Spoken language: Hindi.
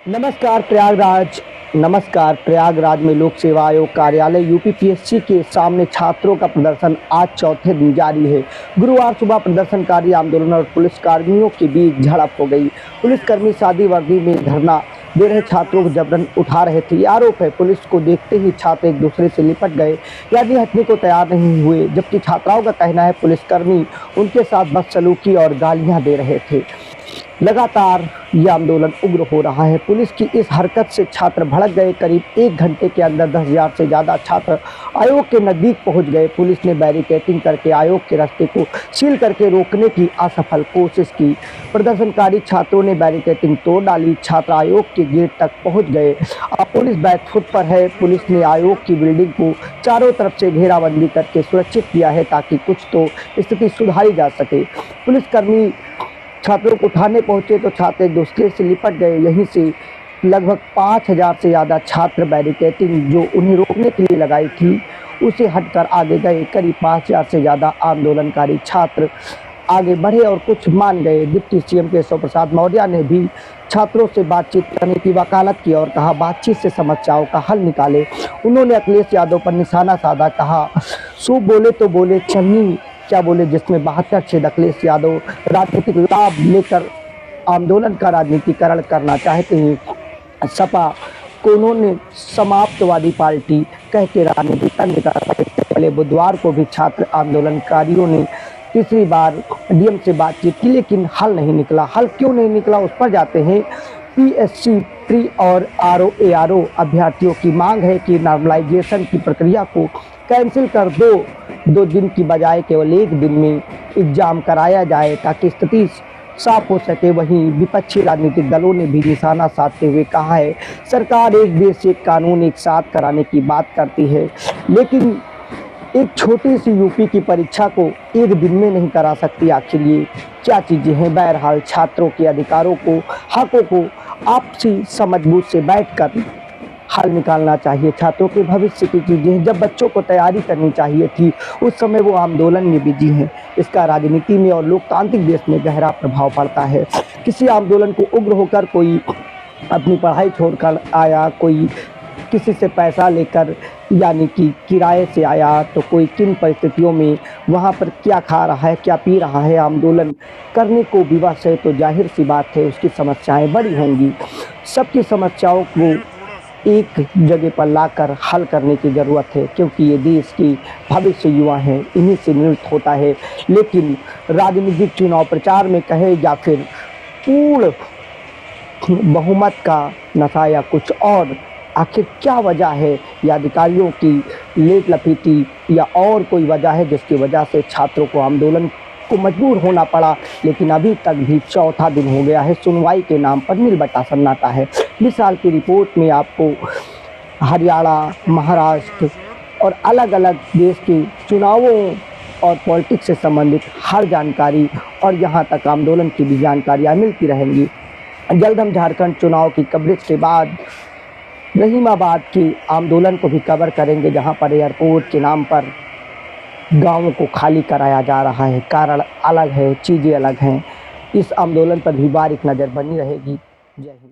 नमस्कार प्रयागराज में लोक सेवा आयोग कार्यालय यूपीपीएससी के सामने छात्रों का प्रदर्शन आज चौथे दिन जारी है। गुरुवार सुबह प्रदर्शनकारी आंदोलन और पुलिस कर्मियों के बीच झड़प हो गई। पुलिसकर्मी सादी वर्दी में धरना दे रहे छात्रों को जबरन उठा रहे थे। आरोप है पुलिस को देखते ही छात्र एक दूसरे से लिपट गए यानी हटने को तैयार नहीं हुए, जबकि छात्राओं का कहना है पुलिसकर्मी उनके साथ बदसलूकी और गालियां दे रहे थे। लगातार ये आंदोलन उग्र हो रहा है। पुलिस की इस हरकत से छात्र भड़क गए। करीब 1 घंटे के अंदर 10,000 से ज़्यादा छात्र आयोग के नज़दीक पहुंच गए। पुलिस ने बैरिकेडिंग करके आयोग के रास्ते को सील करके रोकने की असफल कोशिश की। प्रदर्शनकारी छात्रों ने बैरिकेडिंग तोड़ डाली। छात्र आयोग के गेट तक पहुँच गए। अब पुलिस बैकफुट पर है। पुलिस ने आयोग की बिल्डिंग को चारों तरफ से घेराबंदी करके सुरक्षित किया है ताकि कुछ तो स्थिति सुधारी जा सके। पुलिसकर्मी छात्रों को उठाने पहुंचे तो छात्र एक दूसरे से लिपट गए। यहीं से लगभग 5,000 से ज़्यादा छात्र बैरिकेडिंग जो उन्हें रोकने के लिए लगाई थी उसे हटकर आगे गए। करीब 5,000 से ज़्यादा आंदोलनकारी छात्र आगे बढ़े और कुछ मान गए। डिप्टी सीएम केशव प्रसाद मौर्य ने भी छात्रों से बातचीत करने की वकालत की और कहा बातचीत से समस्याओं का हल निकाले। उन्होंने अखिलेश यादव पर निशाना साधा। कहा सो बोले तो बोले चन्नी क्या बोले, जिसमें 72 छेद अखिलेश यादव राजनीतिक लाभ लेकर आंदोलन का राजनीतिकरण करना चाहते हैं। सपा को उन्होंने समाप्तवादी पार्टी कह के राजनीतिक पहले बुधवार को भी छात्र आंदोलनकारियों ने तीसरी बार डीएम से बातचीत की, लेकिन हल नहीं निकला। हल क्यों नहीं निकला उस पर जाते हैं। पीएससी प्री और आरओ अभ्यर्थियों की मांग है कि नॉर्मलाइजेशन की प्रक्रिया को कैंसिल कर 2 दिन की बजाय केवल 1 दिन में एग्जाम कराया जाए ताकि स्थिति साफ हो सके। वहीं विपक्षी राजनीतिक दलों ने भी निशाना साधते हुए कहा है सरकार एक देश एक कानून एक साथ कराने की बात करती है, लेकिन एक छोटी सी यूपी की परीक्षा को 1 दिन में नहीं करा सकती। आखिर ये क्या चीज़ें हैं। बहरहाल छात्रों के अधिकारों को, हकों को आपसी समझबूझ से बैठकर हल निकालना चाहिए। छात्रों के भविष्य की चीज़ें हैं। जब बच्चों को तैयारी करनी चाहिए थी उस समय वो आंदोलन में बिजी हैं। इसका राजनीति में और लोकतांत्रिक देश में गहरा प्रभाव पड़ता है। किसी आंदोलन को उग्र होकर कोई अपनी पढ़ाई छोड़कर आया, कोई किसी से पैसा लेकर यानी कि किराए से आया, तो कोई किन परिस्थितियों में वहाँ पर क्या खा रहा है क्या पी रहा है। आंदोलन करने को विवश है तो जाहिर सी बात है उसकी समस्याएं बड़ी होंगी। सबकी समस्याओं को एक जगह पर लाकर हल करने की ज़रूरत है, क्योंकि ये देश की भविष्य युवा हैं, इन्हीं से निर्मित होता है। लेकिन राजनीतिक चुनाव प्रचार में कहे या फिर पूर्ण बहुमत का नशा या कुछ और, आखिर क्या वजह है, या अधिकारियों की लेट लपीटी या और कोई वजह है जिसकी वजह से छात्रों को आंदोलन को मजबूर होना पड़ा। लेकिन अभी तक भी चौथा दिन हो गया है। सुनवाई के नाम पर नीलबट्टा सन्नाटा है। 20 साल की रिपोर्ट में आपको हरियाणा, महाराष्ट्र और अलग अलग देश के चुनावों और पॉलिटिक्स से संबंधित हर जानकारी और यहाँ तक आंदोलन की भी जानकारियाँ मिलती रहेंगी। जल्द हम झारखंड चुनाव की कवरेज के बाद रहीमाबाद के आंदोलन को भी कवर करेंगे, जहाँ पर एयरपोर्ट के नाम पर गाँवों को खाली कराया जा रहा है। कारण अलग है, चीज़ें अलग हैं। इस आंदोलन पर भी बारीक नज़र बनी रहेगी। जय हिंद।